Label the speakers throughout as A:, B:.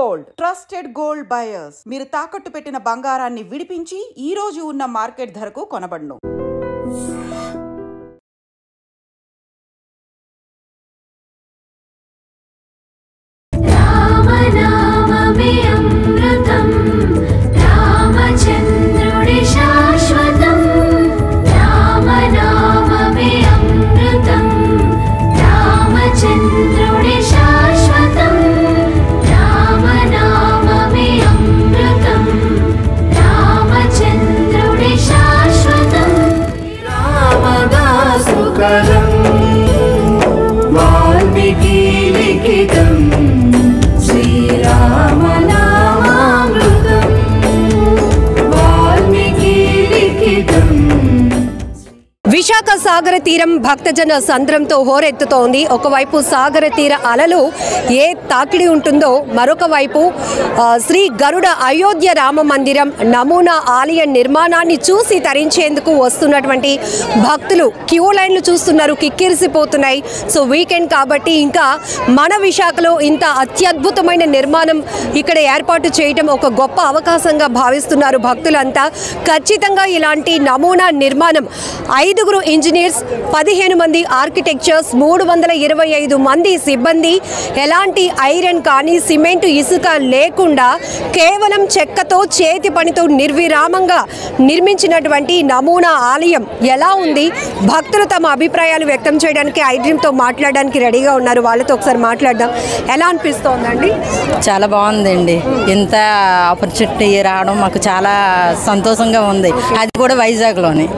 A: Gold, trusted gold buyers. మీరు తాకట్టు పెట్టిన బంగారాన్ని విడిపించి ఈ రోజు ఉన్న మార్కెట్ ధరకు కొనబడును.
B: విశాఖ సాగర తీరం భక్తజన సంద్రంతో హోరెత్తుతోంది. ఒకవైపు సాగర తీర అలలు ఏ తాకిడి ఉంటుందో, మరొక వైపు శ్రీ గరుడ అయోధ్య రామ మందిరం నమూనా ఆలయ నిర్మాణాన్ని చూసి తరించేందుకు వస్తున్నటువంటి భక్తులు క్యూ లైన్లు చూస్తున్నారు, కిక్కిరిసిపోతున్నాయి. సో వీకెండ్ కాబట్టి ఇంకా మన విశాఖలో ఇంత అత్యద్భుతమైన నిర్మాణం ఇక్కడ ఏర్పాటు చేయడం ఒక గొప్ప అవకాశంగా భావిస్తున్నారు భక్తులంతా. ఖచ్చితంగా ఇలాంటి నమూనా నిర్మాణం 5 ఇంజనీర్స్, 15 మంది ఆర్కిటెక్చర్స్, 325 మంది సిబ్బంది, ఎలాంటి ఐరన్ కానీ సిమెంట్ ఇసుక లేకుండా కేవలం చెక్కతో చేతి పనితో నిర్విరామంగా నిర్మించినటువంటి నమూనా ఆలయం ఎలా ఉంది? భక్తులు తమ అభిప్రాయాలు వ్యక్తం చేయడానికి ఐడ్రీమ్తో మాట్లాడడానికి రెడీగా ఉన్నారు. వాళ్ళతో ఒకసారి మాట్లాడదాం. ఎలా అనిపిస్తోందండి?
C: చాలా బాగుందండి. ఇంత ఆపర్చునిటీ రావడం మాకు చాలా సంతోషంగా ఉంది. అది కూడా వైజాగ్లోనే.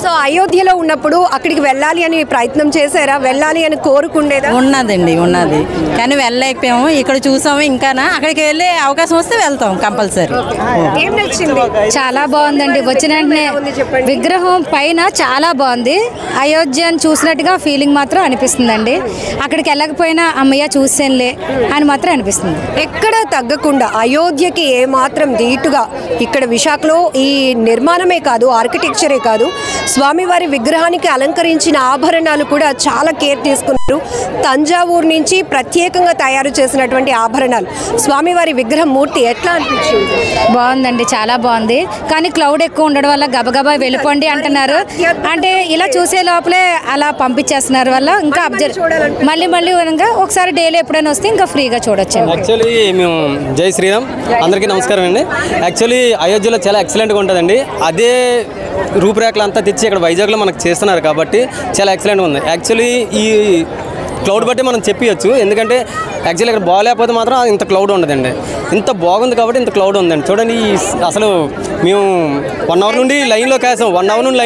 B: సో అయోధ్యలో ఉన్నప్పుడు అక్కడికి వెళ్ళాలి అని ప్రయత్నం చేశారా? వెళ్ళాలి అని కోరుకుండేదా?
C: ఉన్నదండి, ఉన్నది. కానీ వెళ్ళలేకపోయాము. ఇక్కడ చూసాము. ఇంకా అక్కడికి వెళ్ళే అవకాశం వస్తే వెళ్తాం కంపల్సరీ.
B: ఏం నచ్చింది?
D: చాలా బాగుందండి. వచ్చిన వెంటనే విగ్రహం పైన చాలా బాగుంది. అయోధ్యను చూసినట్టుగా ఫీలింగ్ మాత్రం అనిపిస్తుందండి. అక్కడికి వెళ్ళకపోయినా అమ్మయ్య చూసేనులే అని మాత్రం అనిపిస్తుంది.
B: ఎక్కడ తగ్గకుండా అయోధ్యకి ఏమాత్రం ధీటుగా ఇక్కడ విశాఖలో ఈ నిర్మాణమే కాదు, ఆర్కిటెక్చరే కాదు, స్వామివారి విగ్రహానికి అలంకరించిన ఆభరణాలు కూడా చాలా కేర్ తీసుకున్నారు. తంజావూరు నుంచి ప్రత్యేకంగా తయారు చేసినటువంటి ఆభరణాలు. స్వామివారి విగ్రహం మూర్తి ఎట్లా అనిపించింది?
D: బాగుందండి, చాలా బాగుంది. కానీ క్లౌడ్ ఎక్కువ ఉండడం వల్ల గబగబా వెళ్ళిపోండి అంటున్నారు. అంటే ఇలా చూసే లోపలే అలా పంపించేస్తున్నారు వల్ల ఇంకా మళ్ళీ ఒకసారి డైలీ ఎప్పుడైనా వస్తే ఇంకా ఫ్రీగా చూడొచ్చు.
E: యాక్చువల్లీ మేము జై శ్రీరామ్, అందరికీ నమస్కారం అండి. యాక్చువల్లీ అయోధ్యలో చాలా ఎక్సలెంట్గా ఉంటుందండి. అదే రూపురేఖలు అంతా తెచ్చి ఇక్కడ వైజాగ్లో మనకు చేస్తున్నారు కాబట్టి చాలా ఎక్సలెంట్గా ఉంది. యాక్చువల్లీ ఈ క్లౌడ్ బట్టి మనం చెప్పవచ్చు. ఎందుకంటే యాక్చువల్లీ ఇక్కడ బాగాలేకపోతే మాత్రం ఇంత క్లౌడ్ ఉండదండి. ఇంత బాగుంది కాబట్టి ఇంత క్లౌడ్ ఉందండి. చూడండి, అసలు మేము 1 అవర్ నుండి లైన్లో కాసాం. 1 అవర్ నుండి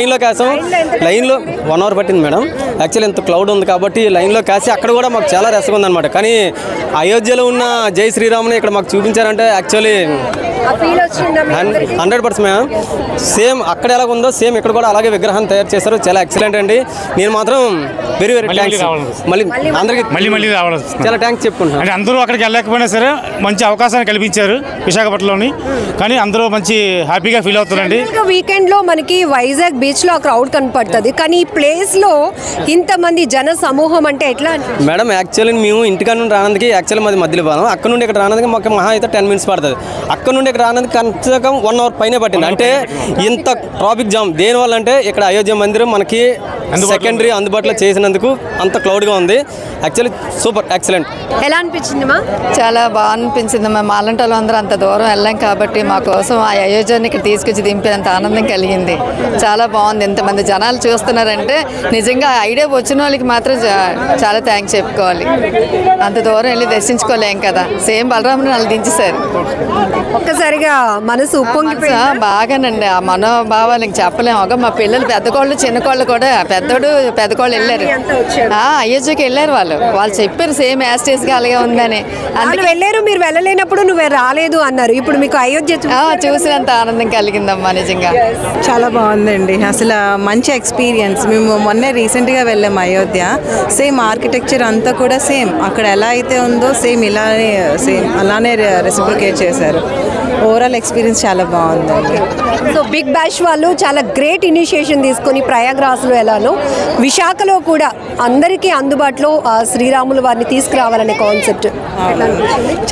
E: లైన్లో 1 అవర్ పట్టింది మేడం. యాక్చువల్లీ ఇంత క్లౌడ్ ఉంది కాబట్టి లైన్లో కాసి అక్కడ కూడా మాకు చాలా రసగా ఉందన్నమాట. కానీ అయోధ్యలో ఉన్న జై శ్రీరామ్ని ఇక్కడ మాకు చూపించారంటే యాక్చువల్లీ 100% మేడం. సేమ్ అక్కడ ఎలా ఉందో సేమ్ ఇక్కడ కూడా అలాగే విగ్రహం తయారు చేశారు. చాలా ఎక్సలెంట్ అండి. నేను మాత్రం వెరీ థ్యాంక్స్. మళ్ళీ అందరికీ
F: మళ్ళీ రావాలి.
E: చాలా థ్యాంక్స్ చెప్పుకుంటున్నాను.
F: అంటే అందరూ అక్కడికి వెళ్ళలేకపోయినా సరే మంచి అవకాశాన్ని కల్పించారు విశాఖపట్నంలోని. కానీ అందరూ మంచి హ్యాపీగా ఫీల్ అవుతారండి.
B: వీకెండ్ లో మనకి వైజాగ్ బీచ్ లో క్రౌడ్ కనపడుతుంది, కానీ ఈ ప్లేస్ లో ఇంతమంది జన సమూహం అంటే ఎట్లా
E: మేడం? యాక్చువల్లీ మేము ఇంటికాడ నుండి రానందుకు యాక్చువల్లీ మాది మధ్యలో పోదాం. అక్కడ నుండి ఇక్కడ రానందుకు మాకు మహా అయితే 10 minutes పడుతుంది. అక్కడ నుండి ఇక్కడ రానందుకు కనీసం 1 అవర్ పైనే పట్టింది. అంటే ఇంత ట్రాఫిక్ జామ్ దేనివల్ల అంటే ఇక్కడ అయోధ్య మందిరం మనకి సెకండరీ అందుబాటులో చేసినందుకు అంత క్లౌడ్గా ఉంది. Actually super excellent.
B: ఎలా అనిపించింది?
C: చాలా బాగా అనిపించింది. మేము అలాంటి అందరూ అంత దూరం వెళ్ళాం కాబట్టి మా కోసం ఆ అయోధ్యని ఇక్కడ తీసుకొచ్చి దింపినంత ఆనందం కలిగింది. చాలా బాగుంది. ఇంతమంది జనాలు చూస్తున్నారంటే నిజంగా ఐడియా వచ్చిన వాళ్ళకి మాత్రం చాలా థ్యాంక్స్ చెప్పుకోవాలి. అంత దూరం వెళ్ళి దర్శించుకోలేం కదా. సేమ్ బలరాముని వాళ్ళు దించేశారు.
B: ఒక్కసారిగా మనసు
C: బాగానండి. ఆ మనోభావాలు ఇంక చెప్పలేము. ఒక మా పిల్లలు పెద్దకోళ్ళు చిన్నకోళ్ళు కూడా పెద్దకోళ్ళు వెళ్ళారు. అయోధ్యకి వెళ్ళారు. వాళ్ళు చెప్పారు సేమ్ యాస్టేజ్ గా అలాగే ఉందని.
B: అందుకు వెళ్ళారు. మీరు వెళ్ళలేనప్పుడు నువ్వు రాలేదు అన్నారు. ఇప్పుడు మీకు అయోధ్య
C: చూసినంత ఆనందం కలిగిందమ్మా. నిజంగా
G: చాలా బాగుందండి. అసలు మంచి ఎక్స్పీరియన్స్. మేము మొన్నే రీసెంట్గా వెళ్ళాం అయోధ్య. సేమ్ ఆర్కిటెక్చర్ అంతా కూడా సేమ్ అక్కడ ఎలా అయితే ఉందో సేమ్ అలానే రెసిప్లికేట్ చేశారు. ఓవరాల్ ఎక్స్పీరియన్స్ చాలా బాగుందండి.
B: సో బిగ్ బ్యాష్ వాళ్ళు చాలా గ్రేట్ ఇనిషియేషన్ తీసుకొని ప్రయాగ్రాజ్లో ఎలానో ప్రాంతంలో విశాఖలో కూడా అందరికీ అందుబాటులో శ్రీరాములు వారిని తీసుకురావాలనే కాన్సెప్ట్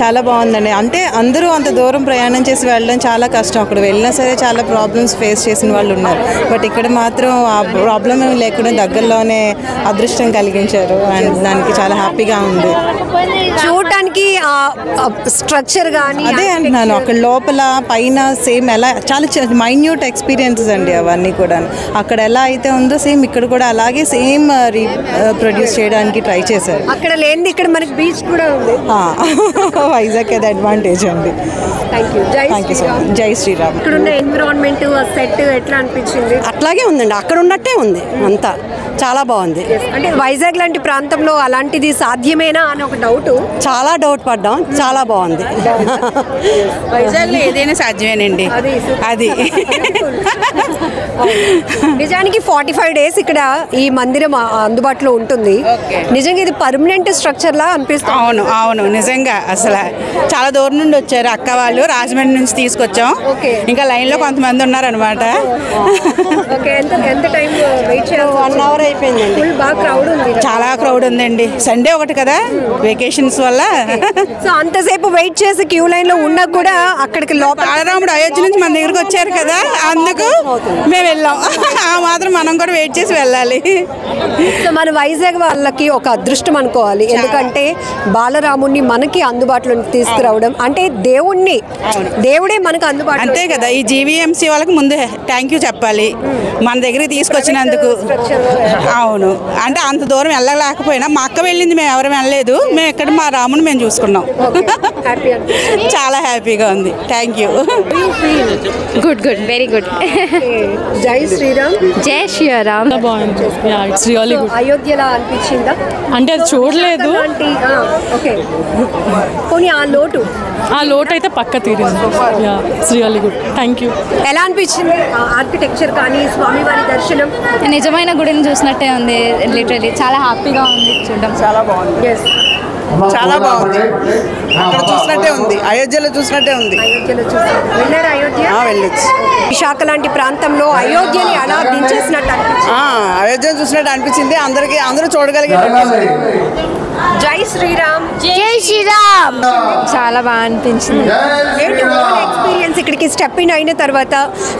G: చాలా బాగుందండి. అంటే అందరూ అంత దూరం ప్రయాణం చేసి వెళ్ళడం చాలా కష్టం. అక్కడ వెళ్ళినా సరే చాలా ప్రాబ్లమ్స్ ఫేస్ చేసిన వాళ్ళు ఉన్నారు. బట్ ఇక్కడ మాత్రం ఆ ప్రాబ్లం ఏమి లేకుండా దగ్గరలోనే అదృష్టం కలిగించారు. అండ్ దానికి చాలా హ్యాపీగా ఉంది.
B: చూడటానికి స్ట్రక్చర్ కానీ
G: అదే అంటున్నాను, అక్కడ లోపల పైన సేమ్ ఎలా చాలా మైన్యూట్ ఎక్స్పీరియన్సెస్ అండి అవన్నీ కూడా. అక్కడ ఎలా అయితే ఉందో సేమ్ ఇక్కడ కూడా అలాగే సేమ్ రీప్రొడ్యూస్ చేయడానికి ట్రై చేశారు.
B: అక్కడ లేనిది ఇక్కడ మనకి బీచ్ కూడా ఉంది.
G: వైజాగ్ అది అడ్వాంటేజ్ అండి.
B: Thank you.
G: Thank you so much. జై శ్రీరామ్.
B: ఇక్కడ ఉన్న ఎన్విరాన్మెంట్ సెట్ ఎట్లా అనిపించింది?
H: అట్లాగే ఉందండి, అక్కడ ఉన్నట్టే ఉంది అంతా. చాలా బాగుంది.
B: అంటే వైజాగ్ లాంటి ప్రాంతంలో అలాంటిది సాధ్యమేనా అని ఒక డౌట్,
H: చాలా డౌట్ పడ్డాం. చాలా బాగుంది.
I: వైజాగ్లో ఏదైనా సాధ్యమేనండి. అది
B: నిజానికి 45 days ఇక్కడ ఈ మందిరం అందుబాటులో ఉంటుంది. నిజంగా ఇది పర్మనెంట్ స్ట్రక్చర్ లా అనిపిస్తుంది.
I: అవును అవును, నిజంగా అసలు చాలా దూరం నుండి వచ్చారు అక్క వాళ్ళు. రాజమండ్రి నుంచి తీసుకొచ్చాం. ఇంకా లైన్లో కొంతమంది ఉన్నారనమాట.
B: ఎంత టైం వెయిట్ చేయాలి?
H: 1 hour అయిపోయిందండి.
B: బాగా క్రౌడ్ ఉంది.
I: చాలా క్రౌడ్ ఉందండి. సండే ఒకటి కదా, వెకేషన్స్ వల్ల.
B: సో అంతసేపు వెయిట్ చేసి క్యూ లైన్ లో ఉన్నా కూడా అక్కడికి లోపల
I: బాలరాముడు అయోధ్య నుంచి మన దగ్గరకు వచ్చారు కదా, అందుకు మేము వెళ్ళాం. ఆ మాత్రం మనం కూడా వెయిట్ చేసి వెళ్ళాలి.
B: సో మన వైజాగ్ వాళ్ళకి ఒక అదృష్టం అనుకోవాలి. ఎందుకంటే బాలరాముడిని మనకి అందుబాటులో తీసుకురావడం అంటే దేవుడే మనకు అందుబాటులో.
I: అంతే కదా, ఈ జీవీఎంసీ వాళ్ళకి ముందు థ్యాంక్ యూ చెప్పాలి మన దగ్గరికి తీసుకొచ్చినందుకు. అవును, అంటే అంత దూరం వెళ్ళలేకపోయినా మా అక్క వెళ్ళింది, మేము ఎవరు వెళ్ళలేదు. మేము ఇక్కడ మా రాముని మేము చూసుకున్నాం. చాలా హ్యాపీగా ఉంది. Thank you.
J: Good good, very good.
B: జై శ్రీరామ్.
J: జై శ్రీరామ్.
B: బాగుంది. అయోధ్యలా అనిపించిందా?
K: అంటే అది చూడలేదు.
B: ఓకే, పోనీ ఆ లోటు
K: అయితే పక్క తీరింది. Really good. Thank you.
B: ఎలా అనిపించింది ఆర్కిటెక్చర్ కానీ స్వామివారి దర్శనం?
J: నిజమైన గుడిని చూసినట్టే ఉంది. లిటరలీ చాలా హ్యాపీగా ఉంది చూడడం.
I: చాలా బాగుంది. చాలా బాగుంది. అక్కడ చూసినట్టే ఉంది, అయోధ్యలో చూసినట్టే ఉంది.
B: వెళ్ళారు అయోధ్య?
I: వెళ్ళొచ్చు.
B: విశాఖ లాంటి ప్రాంతంలో అయోధ్యని అలా దించేసినట్టు
I: అయోధ్యను చూసినట్టు అనిపించింది. అందరూ చూడగలిగారు.
B: జై శ్రీరామ్.
J: జై శ్రీరామ్. చాలా బాగా అనిపించింది.
B: ఎక్స్పీరియన్స్ ఇక్కడికి స్టెప్ ఇన్ అయిన తర్వాత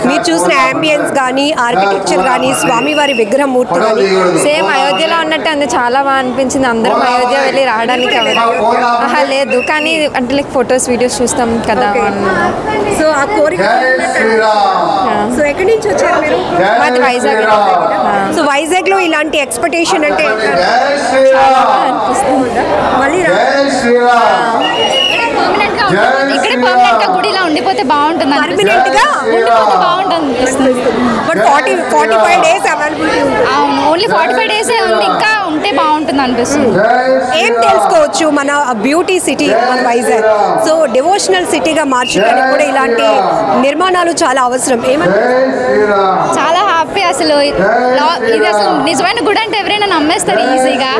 B: మీరు చూసిన అంబియన్స్ కానీ ఆర్కిటెక్చర్ కానీ స్వామివారి విగ్రహ మూర్తి కానీ
J: సేమ్ అయోధ్యలో ఉన్నట్టు అంతే. చాలా బాగా అనిపించింది. అందరం అయోధ్య వెళ్ళి రావడానికి లేదు, కానీ అంటే లైక్ ఫొటోస్ వీడియోస్ చూస్తాం కదా.
B: సో ఆ కోరిక. సో ఎక్కడి నుంచి వచ్చారు మీరు?
J: మాది వైజాగ్.
B: సో వైజాగ్ లో ఇలాంటి ఎక్స్పెక్టేషన్ అంటే మళ్ళీ
J: ఇక్కడ పర్మనెంట్ గా గుడిలా ఉండిపోతే బాగుంటుంది.
B: పర్మనెంట్ గా
J: ఉండిపోతే బాగుంటుంది.
B: బట్ 45 days అవైలబిలిటీ ఉంది.
J: అవును, ఓన్లీ 45 days ఉంది. ఇంకా ఉంటే బాగుంటుంది అనిపిస్తుంది.
B: ఏం తెలుసుకోవచ్చు మన బ్యూటీ సిటీ మన వైజాగ్. సో డివోషనల్ సిటీగా మార్చడానికి కూడా ఇలాంటి నిర్మాణాలు చాలా అవసరం.
J: చాలా హ్యాపీ అసలు. ఇది అసలు నిజమైన గుడి అంటే ఎవరైనా నమ్మేస్తారు ఈజీగా.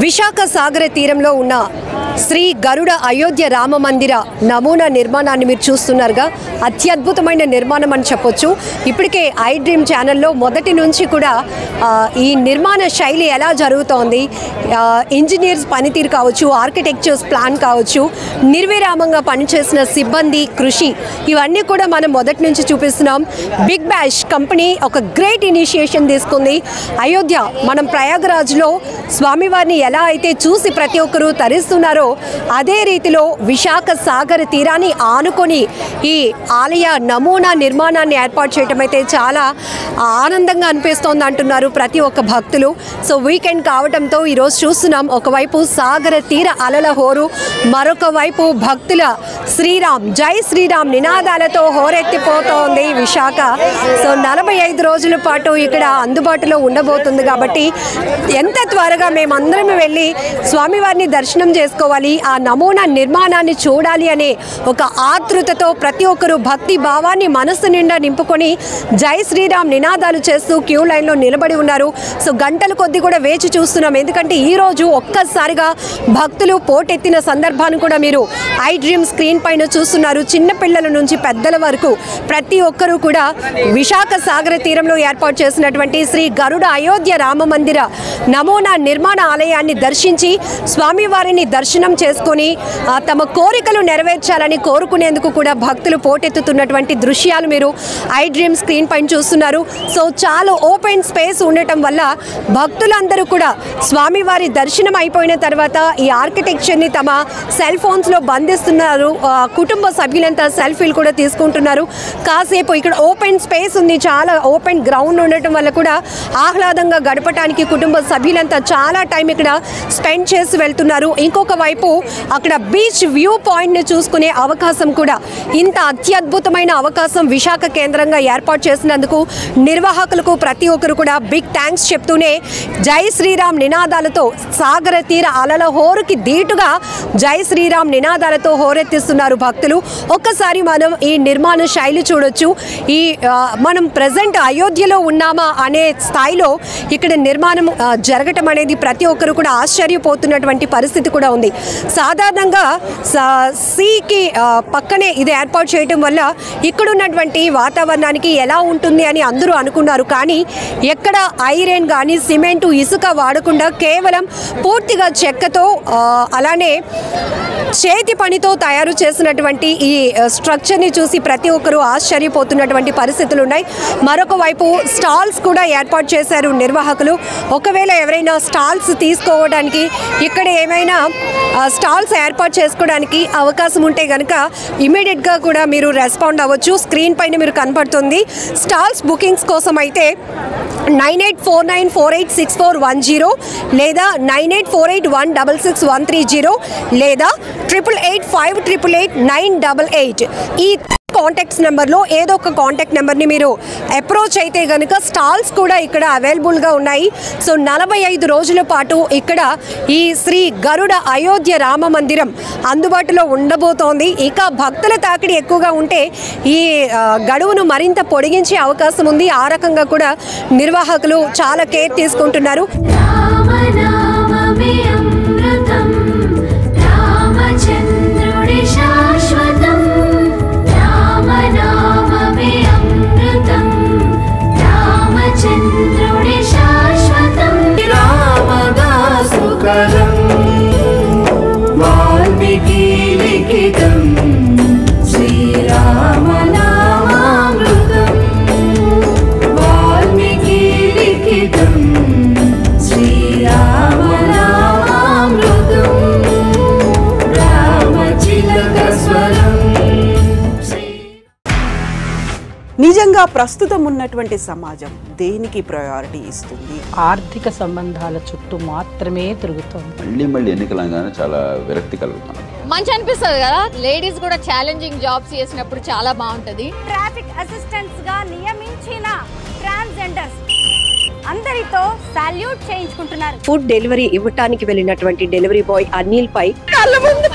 B: విశాఖ సాగర తీరంలో ఉన్న శ్రీ గరుడ అయోధ్య రామ మందిర నమూనా నిర్మాణాన్ని మీరు చూస్తున్నారుగా. అత్యద్భుతమైన నిర్మాణం అని చెప్పొచ్చు. ఇప్పటికే ఐ డ్రీమ్ ఛానల్లో మొదటి నుంచి కూడా ఈ నిర్మాణ శైలి ఎలా జరుగుతోంది, ఇంజనీర్స్ పనితీరు కావచ్చు, ఆర్కిటెక్చర్స్ ప్లాన్ కావచ్చు, నిర్విరామంగా పనిచేసిన సిబ్బంది కృషి, ఇవన్నీ కూడా మనం మొదటి నుంచి చూపిస్తున్నాం. బిగ్ బ్యాష్ కంపెనీ ఒక గ్రేట్ ఇనిషియేషన్ తీసుకుంది. అయోధ్య మనం ప్రయాగరాజ్లో స్వామివారిని ఎలా అయితే చూసి ప్రతి ఒక్కరూ తరిస్తున్నారో చేశారో అదే రీతిలో విశాఖ సాగర్ తీరాన్ని ఆనుకొని ఈ ఆలయ నమూనా నిర్మాణాన్ని ఏర్పాటు చేయడం అయితే చాలా ఆనందంగా అనిపిస్తోంది అంటున్నారు ప్రతి ఒక్క భక్తులు. సో వీకెండ్ కావడంతో ఈరోజు చూస్తున్నాం, ఒకవైపు సాగర తీర అలల హోరు, మరొక వైపు భక్తుల శ్రీరామ్ జై శ్రీరామ్ నినాదాలతో హోరెత్తిపోతోంది విశాఖ. సో 45 రోజుల పాటు ఇక్కడ అందుబాటులో ఉండబోతుంది కాబట్టి ఎంత త్వరగా మేమందరం వెళ్ళి స్వామివారిని దర్శనం చేసుకోవాలి, ఆ నమూనా నిర్మాణాన్ని చూడాలి అనే ఒక ఆతృతతో ప్రతి ఒక్కరూ భక్తి భావాన్ని మనస్సు నిండా నింపుకొని జై శ్రీరామ్ నినాదాలు చేస్తూ క్యూ లైన్లో నిలబడి ఉన్నారు. సో గంటల కొద్దీ కూడా వేచి చూస్తున్నాం, ఎందుకంటే ఈరోజు ఒక్కసారిగా భక్తులు పోటెత్తిన సందర్భాన్ని కూడా మీరు ఐ డ్రీమ్ స్క్రీన్ పైన చూస్తున్నారు. చిన్న పిల్లల నుంచి పెద్దల వరకు ప్రతి ఒక్కరూ కూడా విశాఖ సాగర తీరంలో ఏర్పాటు చేసినటువంటి శ్రీ గరుడ అయోధ్య రామ మందిర నమూనా నిర్మాణ ఆలయాన్ని దర్శించి స్వామివారిని దర్శనం చేసుకొని తమ కోరికలు నెరవేర్చాలని కోరుకునేందుకు కూడా భక్తులు పోటెత్తుతున్నటువంటి దృశ్యాలు మీరు ఐ డ్రీమ్ స్క్రీన్ పైన చూస్తున్నారు. సో చాలా ఓపెన్ స్పేస్ ఉండటం వల్ల భక్తులందరూ కూడా స్వామివారి దర్శనం అయిపోయిన తర్వాత ఈ ఆర్కిటెక్చర్ని తమ సెల్ ఫోన్స్లో బంధిస్తున్నారు. కుటుంబ సభ్యులంతా సెల్ఫీలు కూడా తీసుకుంటున్నారు. కాసేపు ఇక్కడ ఓపెన్ స్పేస్ ఉంది, చాలా ఓపెన్ గ్రౌండ్ ఉండటం వల్ల కూడా ఆహ్లాదంగా గడపడానికి కుటుంబ సభ్యులంతా చాలా టైం ఇక్కడ స్పెండ్ చేసి వెళ్తున్నారు. ఇంకొక వైపు అక్కడ బీచ్ వ్యూ పాయింట్ని చూసుకునే అవకాశం కూడా, ఇంత అత్యద్భుతమైన అవకాశం విశాఖ కేంద్రంగా ఏర్పాటు చేసినందుకు నిర్వాహకులకు ప్రతి ఒక్కరు కూడా బిగ్ థ్యాంక్స్ చెప్తూనే జై శ్రీరామ్ నినాదాలతో సాగర తీర అలల హోరుకి ధీటుగా జై శ్రీరామ్ నినాదాలతో హోరెత్తిస్తున్నారు భక్తులు. ఒక్కసారి మనం ఈ నిర్మాణ శైలి చూడొచ్చు. ఈ మనం ప్రజెంట్ అయోధ్యలో ఉన్నామా అనే స్థాయిలో ఇక్కడ నిర్మాణం జరగటం అనేది ప్రతి ఒక్కరు కూడా ఆశ్చర్యపోతున్నటువంటి పరిస్థితి కూడా ఉంది. సాధారణంగా సీకి పక్కనే ఇది ఏర్పాటు చేయటం వల్ల ఇక్కడ ఉన్నటువంటి వాతావరణానికి ఎలా ఉంటుంది అని అందరూ అనుకున్నారు. కానీ ఎక్కడ ఐరన్ కానీ సిమెంటు ఇసుక వాడకుండా కేవలం పూర్తిగా చెక్కతో అలానే చేతి పనితో తయారు చేసినటువంటి ఈ స్ట్రక్చర్ని చూసి ప్రతి ఒక్కరూ ఆశ్చర్యపోతున్నటువంటి పరిస్థితులు ఉన్నాయి. మరొక వైపు స్టాల్స్ కూడా ఏర్పాటు చేశారు నిర్వాహకులు. ఒకవేళ ఎవరైనా స్టాల్స్ తీసుకోవడానికి, ఇక్కడ ఏమైనా స్టాల్స్ ఏర్పాటు చేసుకోవడానికి అవకాశం ఉంటే కనుక ఇమీడియట్గా కూడా మీరు రెస్పాండ్ అవ్వచ్చు. స్క్రీన్ పైన మీరు కనపడుతుంది. స్టాల్స్ బుకింగ్స్ కోసం అయితే 9849486410 లేదా 9848166130 లేదా 8885888988 ఈ కాంటాక్ట్స్ నెంబర్లో ఏదో ఒక కాంటాక్ట్ నెంబర్ని మీరు అప్రోచ్ అయితే కనుక స్టాల్స్ కూడా ఇక్కడ అవైలబుల్గా ఉన్నాయి. సో 45 రోజుల పాటు ఇక్కడ ఈ శ్రీ గరుడ అయోధ్య రామ మందిరం అందుబాటులో ఉండబోతోంది. ఇక భక్తుల తాకిడి ఎక్కువగా ఉంటే ఈ గడువును మరింత పొడిగించే అవకాశం ఉంది. ఆ రకంగా కూడా నిర్వాహకులు చాలా కేర్ తీసుకుంటున్నారు.
A: నిజంగా ప్రస్తుతం ఉన్నటువంటి సమాజం దేనికి ప్రయారిటీ ఇస్తుంది?
L: ఆర్థిక సంబంధాల చుట్టూ మాత్రమే తిరుగుతుంది.
M: మళ్ళీ ఎన్నికలంగానే చాలా విరక్తి కలుగుతాం.
N: మంచి అనిపిస్తుంది కదా, లేడీస్ కూడా ఛాలెంజింగ్ జాబ్స్ చేసినప్పుడు చాలా బాగుంటది.
O: ట్రాఫిక్ అసిస్టెంట్స్ గా నియమించిన ట్రాన్స్జెండర్స్ అందరితో సాల్యూట్ చేయించుకుంటున్నారు.
B: ఫుడ్ డెలివరీ ఇవ్వటానికి వెళ్ళినటువంటి డెలివరీ బాయ్ అనిల్ పై కళ్ళ ముందు